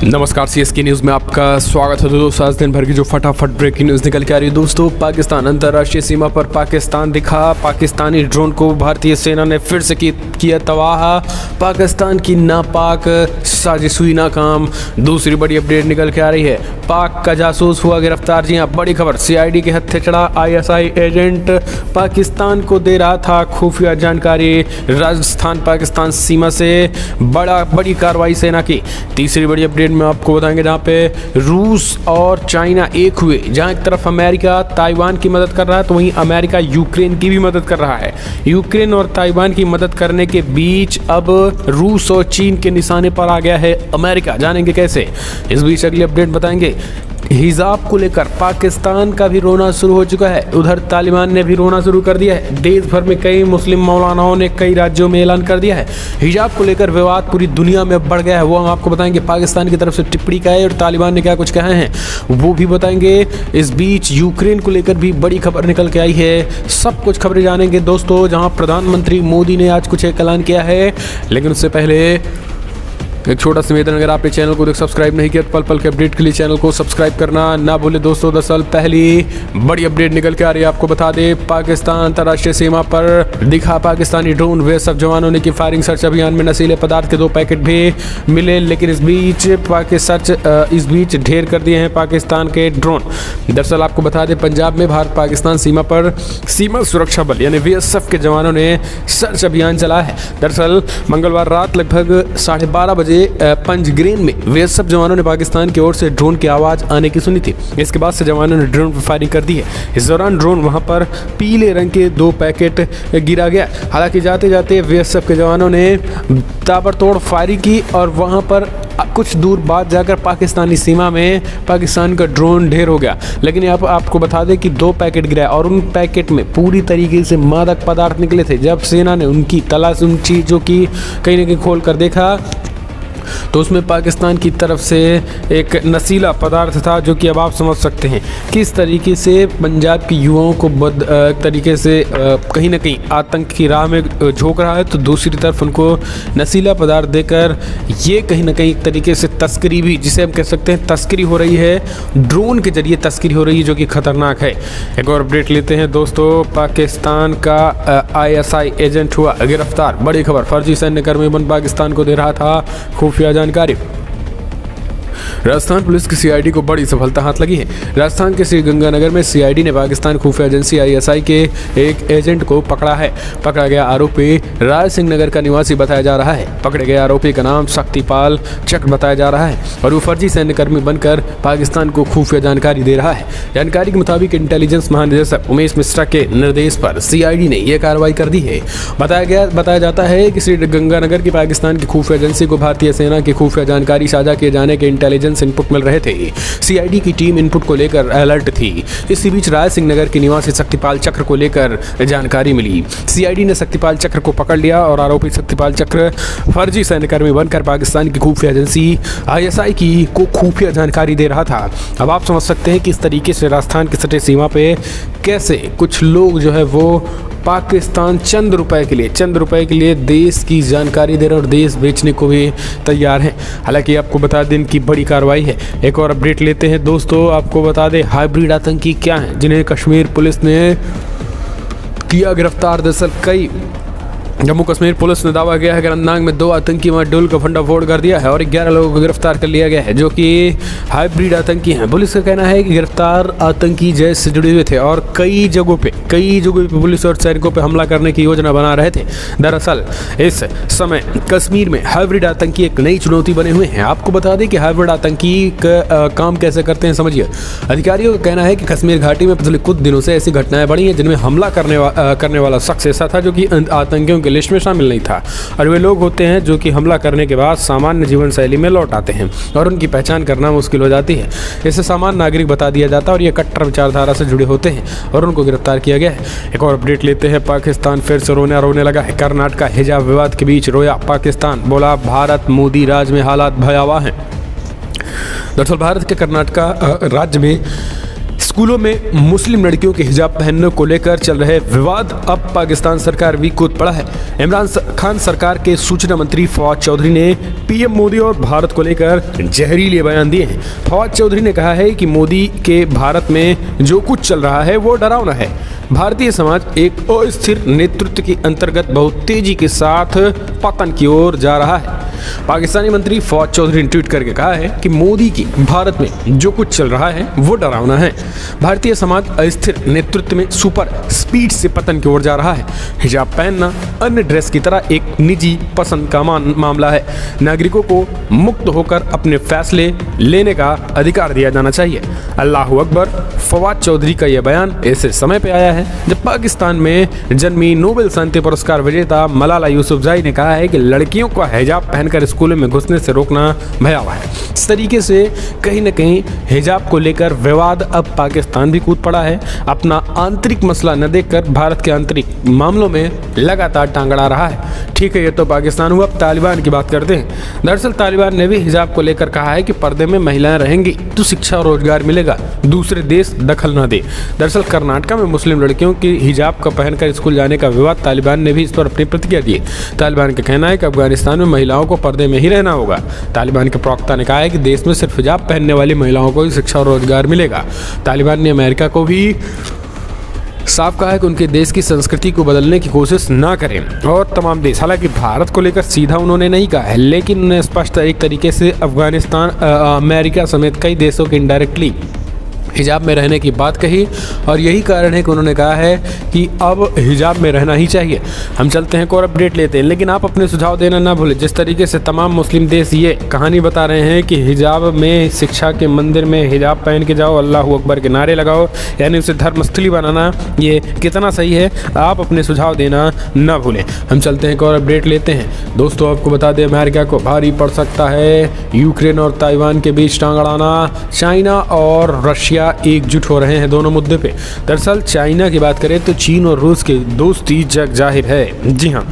नमस्कार, CSK news में आपका स्वागत है। दोस्तों, आज दिन भर की जो फटाफट ब्रेकिंग न्यूज़ निकल के आ रही है दोस्तों, पाकिस्तान अंतर्राष्ट्रीय सीमा पर पाकिस्तान दिखा। पाकिस्तानी ड्रोन को भारतीय सेना ने फिर से किया तबाह। पाकिस्तान की नापाक साजिश हुई नाकाम। दूसरी बड़ी अपडेट निकल के आ रही है, पाक का जासूस हुआ गिरफ्तार। जी हाँ, बड़ी खबर, सीआईडी के हत्थे चढ़ा आईएसआई एजेंट पाकिस्तान को दे रहा था खुफिया जानकारी। राजस्थान पाकिस्तान सीमा से बड़ी कार्रवाई सेना की। तीसरी बड़ी अपडेट में आपको बताएंगे जहाँ पे रूस और चाइना एक हुए। जहाँ एक तरफ अमेरिका ताइवान की मदद कर रहा है, तो वहीं अमेरिका यूक्रेन की भी मदद कर रहा है। यूक्रेन और ताइवान की मदद करने के बीच अब रूस और चीन के निशाने पर आ गया है अमेरिका। जानेंगे कैसे, इस बीच अगली अपडेट बताएंगे। हिजाब को लेकर पाकिस्तान का भी रोना शुरू हो चुका है, उधर तालिबान ने भी रोना शुरू कर दिया है। देश भर में कई मुस्लिम मौलानाओं ने कई राज्यों में ऐलान कर दिया है। हिजाब को लेकर विवाद पूरी दुनिया में बढ़ गया है, वो हम आपको बताएंगे। पाकिस्तान की तरफ से टिप्पणी का है और तालिबान ने क्या कुछ कहा है वो भी बताएंगे। इस बीच यूक्रेन को लेकर भी बड़ी खबर निकल के आई है। सब कुछ खबरें जानेंगे दोस्तों, जहाँ प्रधानमंत्री मोदी ने आज कुछ एक ऐलान किया है। लेकिन उससे पहले एक छोटा सा निवेदन, अगर आपने चैनल को सब्सक्राइब नहीं किया तो पल पल के अपडेट के लिए चैनल को सब्सक्राइब करना ना भूले दोस्तों। 10 साल पहली बड़ी अपडेट निकल के आ रही है, आपको बता दे। पाकिस्तान अंतर्राष्ट्रीय सीमा पर दिखा पाकिस्तानी ड्रोन। वे सब जवानों ने की फायरिंग। सर्च अभियान में नशीले पदार्थ के 2 पैकेट भी मिले, लेकिन इस बीच ढेर कर दिए हैं पाकिस्तान के ड्रोन। दरअसल आपको बता दें, पंजाब में भारत पाकिस्तान सीमा पर सीमा सुरक्षा बल यानी बीएसएफ के जवानों ने सर्च अभियान चलाया है। दरअसल मंगलवार रात लगभग 12:30 बजे पंजग्रेन में बीएसएफ जवानों ने पाकिस्तान की ओर से ड्रोन की आवाज आने की सुनी थी। इसके बाद से जवानों ने ड्रोन पर फायरिंग कर दी है। इस दौरान ड्रोन वहां पर पीले रंग के 2 पैकेट गिरा गया। हालांकि जाते जाते बीएसएफ के जवानों ने ताबड़तोड़ फायरिंग की और वहां पर कुछ दूर बाद जाकर पाकिस्तानी सीमा में पाकिस्तान का ड्रोन ढेर हो गया। लेकिन यहाँ पर आपको बता दें कि 2 पैकेट गिराए और उन पैकेट में पूरी तरीके से मादक पदार्थ निकले थे। जब सेना ने उनकी तलाश उन चीज़ों की कहीं न कहीं खोल कर देखा तो उसमें पाकिस्तान की तरफ से एक नशीला पदार्थ था, जो कि अब आप समझ सकते हैं किस तरीके से पंजाब के युवाओं को तरीके से कहीं ना कहीं आतंक की राह में झोंक रहा है। तो दूसरी तरफ उनको नशीला पदार्थ देकर ये कहीं ना कहीं एक तरीके से तस्करी भी, जिसे हम कह सकते हैं तस्करी हो रही है, ड्रोन के जरिए तस्करी हो रही है, जो कि खतरनाक है। एक और अपडेट लेते हैं दोस्तों, पाकिस्तान का आईएसआई एजेंट हुआ गिरफ्तार। बड़ी खबर, फर्जी सैन्यकर्मी बन पाकिस्तान को दे रहा था खुफिया जानकारी। राजस्थान पुलिस की सीआईडी को बड़ी सफलता हाथ लगी है। राजस्थान के श्रीगंगानगर में सीआईडी ने पाकिस्तान खुफिया एजेंसी आईएसआई के एक एजेंट को पकड़ा है। पकड़ा गया आरोपी राय सिंह नगर का निवासी बताया जा रहा है। पकड़े गए आरोपी का नाम शक्तिपाल चक्र बताया जा रहा है और वो फर्जी सैन्यकर्मी बनकर पाकिस्तान को खुफिया जानकारी दे रहा है। जानकारी के मुताबिक इंटेलिजेंस महानिदेशक उमेश मिश्रा के निर्देश पर सीआईडी ने यह कार्रवाई कर दी है। बताया जाता है कि श्रीगंगानगर की पाकिस्तान की खुफिया एजेंसी को भारतीय सेना की खुफिया जानकारी साझा किए जाने के इंटेलिजेंस इनपुट मिल रहे थे। सीआईडी की टीम इनपुट को लेकर अलर्ट थी। इसी बीच राय सिंह नगर के निवासी शक्तिपाल चक्र को लेकर जानकारी मिली। सीआईडी ने शक्तिपाल चक्र को पकड़ लिया और आरोपी शक्तिपाल चक्र फर्जी सैन्यकर्मी बनकर पाकिस्तान की खुफिया एजेंसी आईएसआई को खुफिया जानकारी दे रहा था। अब आप समझ सकते हैं कि इस तरीके से राजस्थान की सटे सीमा पे कैसे कुछ लोग जो है वो पाकिस्तान चंद रुपए के लिए देश की जानकारी दे रहे हैं और देश बेचने को भी तैयार हैं। हालांकि आपको बता दें कि बड़ी कार्रवाई है। एक और अपडेट लेते हैं दोस्तों, आपको बता दें हाइब्रिड आतंकी क्या हैं, जिन्हें कश्मीर पुलिस ने किया गिरफ्तार। दरअसल जम्मू कश्मीर पुलिस ने दावा किया है कि अनंतनाग में 2 आतंकी मॉड्यूल का भंडाफोड़ कर दिया है और 11 लोगों को गिरफ्तार कर लिया गया है, जो कि हाइब्रिड आतंकी हैं। पुलिस का कहना है कि गिरफ्तार आतंकी जैश से जुड़े हुए थे और कई जगहों पे पुलिस और सैनिकों पे हमला करने की योजना बना रहे थे। दरअसल इस समय कश्मीर में हाइब्रिड आतंकी एक नई चुनौती बने हुए हैं। आपको बता दें कि हाइब्रिड आतंकी का काम कैसे करते हैं, समझिए। अधिकारियों का कहना है कि कश्मीर घाटी में पिछले कुछ दिनों से ऐसी घटनाएं बढ़ी हैं जिनमें हमला करने वाला शख्स ऐसा था जो कि आतंकियों की लिस्ट में शामिल नहीं था। और वे लोग होते हैं जो कि हमला करने के बाद सामान्य जीवन शैली में लौट आते हैं और उनकी पहचान करना मुश्किल हो जाती है। इसे सामान्य नागरिक बता दिया जाता है और ये कट्टर विचारधारा से जुड़े होते हैं और उनको गिरफ्तार किया गया है। एक और अपडेट लेते हैं, पाकिस्तान फिर से रोने लगा है। कर्नाटक हिजाब विवाद के बीच रोया पाकिस्तान, बोला भारत मोदी राज में हालात भयावह हैं। दरअसल भारत के कर्नाटक राज्य में स्कूलों में मुस्लिम लड़कियों के हिजाब पहनने को लेकर चल रहे विवाद, अब पाकिस्तान सरकार भी कूद पड़ा है। इमरान खान सरकार के सूचना मंत्री फवाद चौधरी ने पीएम मोदी और भारत को लेकर जहरीले बयान दिए हैं। फवाद चौधरी ने कहा है कि मोदी के भारत में जो कुछ चल रहा है वो डरावना है। भारतीय समाज एक अस्थिर नेतृत्व के अंतर्गत बहुत तेजी के साथ पतन की ओर जा रहा है। पाकिस्तानी मंत्री फवाद चौधरी ने ट्वीट करके कहा है कि मोदी की भारत में जो कुछ चल रहा है वो डरावना है। भारतीय समाज अस्थिर नेतृत्व में सुपर स्पीड से पतन की ओर जा रहा है। हिजाब पहनना अन्य ड्रेस की तरह एक निजी पसंद का मामला है। नागरिकों को मुक्त होकर अपने फैसले लेने का अधिकार दिया जाना चाहिए। अल्लाहू अकबर। फवाद चौधरी का यह बयान ऐसे समय पे आया है जब पाकिस्तान में जन्मी नोबेल शांति पुरस्कार विजेता मलाला यूसुफजई ने कहा है कि लड़कियों को हिजाब पहनकर स्कूलों में घुसने से रोकना भयावह है। इस तरीके से कहीं न कहीं हिजाब को लेकर विवाद अब पाकिस्तान भी कूद पड़ा है। अपना आंतरिक मसला न देखकर भारत के आंतरिक मामलों में लगातार टांग अड़ा रहा है। ठीक है, ये तो पाकिस्तान हुआ। अब तालिबान की बात करते हैं। दरअसल तालिबान ने भी हिजाब को लेकर कहा है कि पर्दे में महिलाएं रहेंगी तो शिक्षा और रोजगार मिलेगा, दूसरे देश दखल न दे। दरअसल कर्नाटक में मुस्लिम लड़कियों की हिजाब का पहनकर स्कूल जाने का विवाद, तालिबान ने भी इस पर अपनी प्रतिक्रिया दी। तालिबान का कहना है कि अफगानिस्तान में महिलाओं को पर्दे में ही रहना होगा। तालिबान के प्रवक्ता ने कहा है कि देश में सिर्फ हिजाब पहनने वाली महिलाओं को ही शिक्षा और रोजगार मिलेगा। तालिबान ने अमेरिका को भी साफ कहा है कि उनके देश की संस्कृति को बदलने की कोशिश ना करें और तमाम देश, हालांकि भारत को लेकर सीधा उन्होंने नहीं कहा है, लेकिन उन्होंने स्पष्ट एक तरीके से अफगानिस्तान, अमेरिका समेत कई देशों के इनडायरेक्टली हिजाब में रहने की बात कही और यही कारण है कि उन्होंने कहा है कि अब हिजाब में रहना ही चाहिए। हम चलते हैं, एक और अपडेट लेते हैं, लेकिन आप अपने सुझाव देना ना भूलें। जिस तरीके से तमाम मुस्लिम देश ये कहानी बता रहे हैं कि हिजाब में शिक्षा के मंदिर में हिजाब पहन के जाओ, अल्लाह अकबर के नारे लगाओ, यानी उसे धर्मस्थली बनाना, ये कितना सही है, आप अपने सुझाव देना ना भूलें। हम चलते हैं, एक और अपडेट लेते हैं। दोस्तों, आपको बता दें, अमेरिका को भारी पड़ सकता है यूक्रेन और ताइवान के बीच टांग अड़ाना। चाइना और रशिया एकजुट हो रहे हैं दोनों मुद्दे पे। दरअसल चाइना की बात करें तो चीन और रूस की दोस्ती जग जाहिर है। जी हाँ,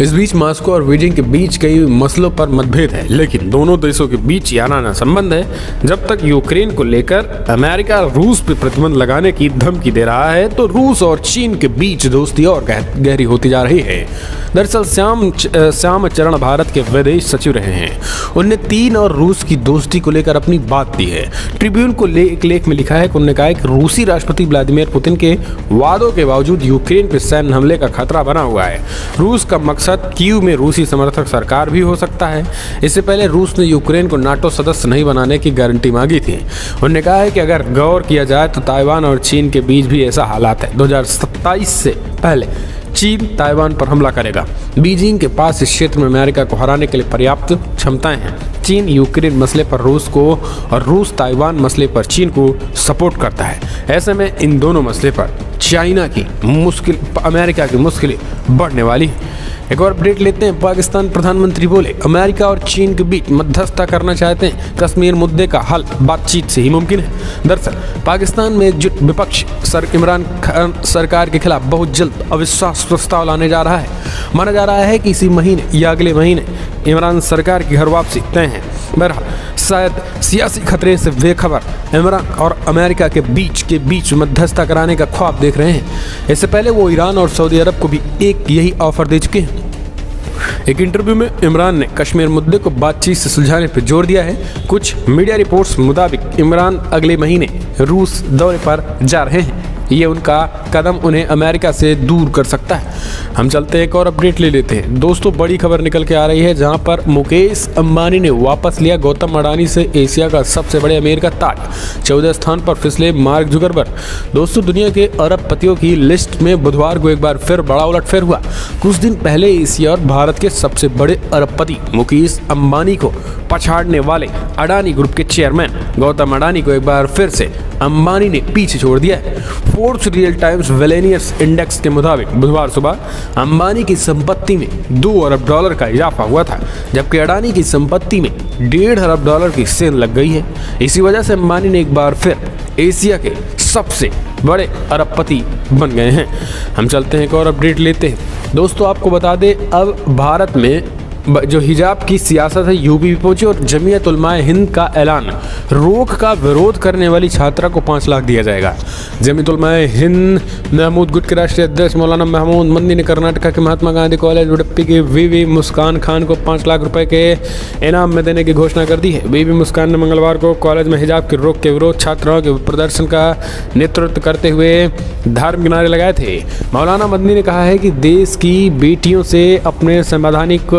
इस बीच मॉस्को और बीजिंग के बीच कई मसलों पर मतभेद है, लेकिन दोनों देशों के बीच याराना संबंध है। जब तक यूक्रेन को लेकर अमेरिका रूस पर प्रतिबंध लगाने की धमकी दे रहा है तो रूस और चीन के बीच दोस्ती और गहरी होती जा रही है। दरअसल श्याम चरण भारत के विदेश सचिव रहे हैं। उनने चीन और रूस की दोस्ती को लेकर अपनी बात दी है। ट्रिब्यून को एक लेख में लिखा है कि उन्होंने कहा है कि रूसी राष्ट्रपति व्लादिमीर पुतिन के वादों के बावजूद यूक्रेन पर सैन्य हमले का खतरा बना हुआ है। रूस का मकसद कीव में रूसी समर्थक सरकार भी हो सकता है। इससे पहले रूस ने यूक्रेन को नाटो सदस्य नहीं बनाने की गारंटी मांगी थी। उन्होंने कहा है कि अगर गौर किया जाए तो ताइवान और चीन के बीच भी ऐसा हालात है। 2027 से पहले चीन ताइवान पर हमला करेगा। बीजिंग के पास इस क्षेत्र में अमेरिका को हराने के लिए पर्याप्त क्षमताएं हैं। चीन यूक्रेन मसले पर रूस को और रूस ताइवान मसले पर चीन को सपोर्ट करता है। ऐसे में इन दोनों मसले पर चाइना की मुश्किल, अमेरिका की मुश्किलें बढ़ने वाली है। एक और अपडेट लेते हैं। पाकिस्तान प्रधानमंत्री बोले अमेरिका और चीन के बीच मध्यस्थता करना चाहते हैं। कश्मीर मुद्दे का हल बातचीत से ही मुमकिन है। दरअसल पाकिस्तान में एकजुट विपक्ष इमरान खान सरकार के खिलाफ बहुत जल्द अविश्वास प्रस्ताव लाने जा रहा है। माना जा रहा है कि इसी महीने या अगले महीने इमरान सरकार की घर वापसी तय है। बहरहाल शायद सियासी खतरे से बेखबर इमरान और अमेरिका के बीच मध्यस्थता कराने का ख्वाब देख रहे हैं। इससे पहले वो ईरान और सऊदी अरब को भी एक यही ऑफर दे चुके हैं। एक इंटरव्यू में इमरान ने कश्मीर मुद्दे को बातचीत से सुलझाने पर जोर दिया है। कुछ मीडिया रिपोर्ट्स मुताबिक इमरान अगले महीने रूस दौरे पर जा रहे हैं। ये उनका कदम उन्हें अमेरिका से दूर कर सकता है। हम चलते हैं, एक और अपडेट ले लेते हैं। दोस्तों, बड़ी खबर निकल के आ रही है जहां पर मुकेश अंबानी ने वापस लिया गौतम अडानी से एशिया का सबसे बड़े अमीर का ताज। 14 स्थान पर फिसले मार्क जुकरबर्ग। दोस्तों, दुनिया के अरबपतियों की लिस्ट में बुधवार को एक बार फिर बड़ा उलटफेर हुआ। कुछ दिन पहले एशिया और भारत के सबसे बड़े अरबपति मुकेश अंबानी को पछाड़ने वाले अडानी ग्रुप के चेयरमैन गौतम अडानी को एक बार फिर से अंबानी ने पीछे छोड़ दिया है। फोर्ब्स रियल टाइम्स वेलेनियस इंडेक्स के मुताबिक बुधवार सुबह अंबानी की संपत्ति में $2 अरब का इजाफा हुआ था, जबकि अडानी की संपत्ति में $1.5 अरब की सेल लग गई है। इसी वजह से अंबानी ने एक बार फिर एशिया के सबसे बड़े अरबपति बन गए हैं। हम चलते हैं, एक और अपडेट लेते हैं। दोस्तों, आपको बता दें, अब भारत में जो हिजाब की सियासत है यूपी भी पहुंची और जमीयत उलमाए हिंद का ऐलान, रोक का विरोध करने वाली छात्रा को 5 लाख दिया जाएगा। जमीयत उलमाए हिंद महमूद गुट के राष्ट्रीय अध्यक्ष मौलाना महमूद मदनी ने कर्नाटक के महात्मा गांधी कॉलेज उडुपी की वीवी मुस्कान खान को 5 लाख रुपए के इनाम में देने की घोषणा कर दी है। वीवी मुस्कान ने मंगलवार को कॉलेज में हिजाब की रोक के विरोध छात्राओं के प्रदर्शन का नेतृत्व करते हुए धार्मिक नारे लगाए थे। मौलाना मदनी ने कहा है कि देश की बेटियों से अपने संवैधानिक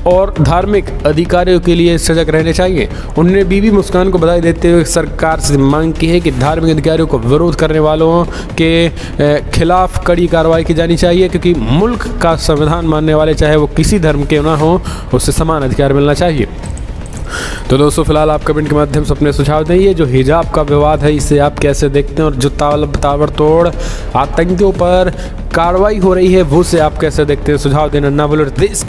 और धार्मिक अधिकारों के लिए सजग रहने चाहिए। उन्होंने बीबी मुस्कान को बधाई देते हुए सरकार से मांग की है कि धार्मिक अधिकारों को विरोध करने वालों के खिलाफ कड़ी कार्रवाई की जानी चाहिए, क्योंकि मुल्क का संविधान मानने वाले चाहे वो किसी धर्म के ना हो, उससे समान अधिकार मिलना चाहिए। तो दोस्तों फिलहाल आप कमेंट के माध्यम से अपने सुझाव दें। ये जो हिजाब का विवाद है इसे आप कैसे देखते हैं, और जो ताबड़तोड़ आतंकियों पर कार्रवाई हो रही है वो से आप कैसे देखते हैं, सुझाव देना ना भूलें। देश